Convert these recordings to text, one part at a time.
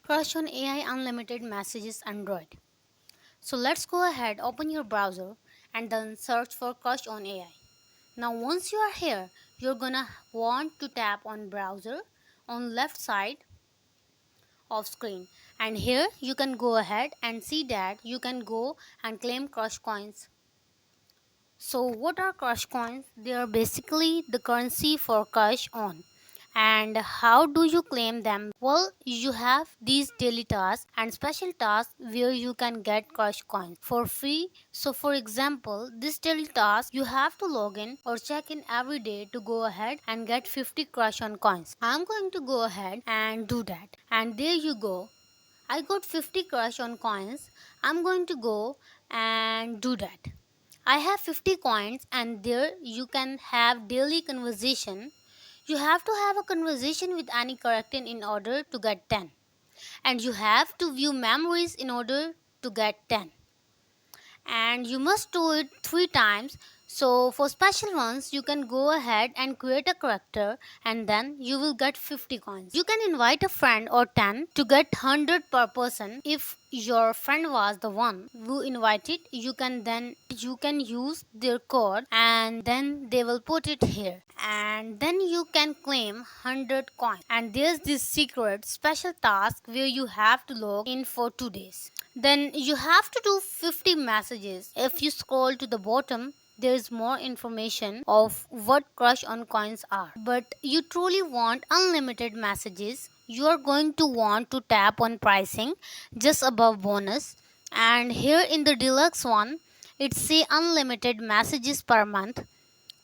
CrushOn AI Unlimited Messages Android. So let's go ahead, open your browser and then search for CrushOn AI. Now once you are here, you're gonna want to tap on browser on left side of screen, and here you can go ahead and see that you can go and claim Crush coins. So what are Crush coins? They are basically the currency for Crush on. And how do you claim them? Well, you have these daily tasks and special tasks where you can get Crush coins for free. So for example, this daily task you have to log in or check in every day to go ahead and get 50 Crush on coins. I'm going to go ahead and do that. And there you go. I got 50 Crush on coins. I'm going to go and do that. I have 50 coins, and there you can have daily conversation. You have to have a conversation with any character in order to get 10. And you have to view memories in order to get 10. And you must do it 3 times. So for special ones, you can go ahead and create a character and then you will get 50 coins. You can invite a friend or 10 to get 100 per person. If your friend was the one who invited, you can use their code and then they will put it here. And then you can claim 100 coins. And there's this secret special task where you have to log in for 2 days. Then you have to do 50 messages. If you scroll to the bottom, there is more information of what Crush on coins are. But you truly want unlimited messages, you are going to want to tap on pricing just above bonus. And here in the deluxe one, it say unlimited messages per month,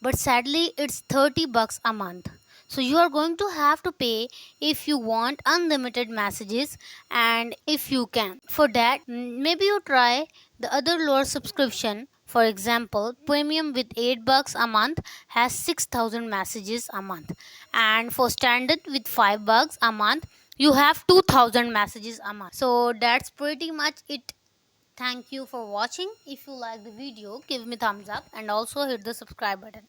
but sadly it's 30 bucks a month. So you are going to have to pay if you want unlimited messages, and if you can. For that, maybe you try the other lower subscription. For example, premium with 8 bucks a month has 6000 messages a month, and for standard with 5 bucks a month you have 2000 messages a month. So that's pretty much it. Thank you for watching. If you like the video, give me thumbs up and also hit the subscribe button.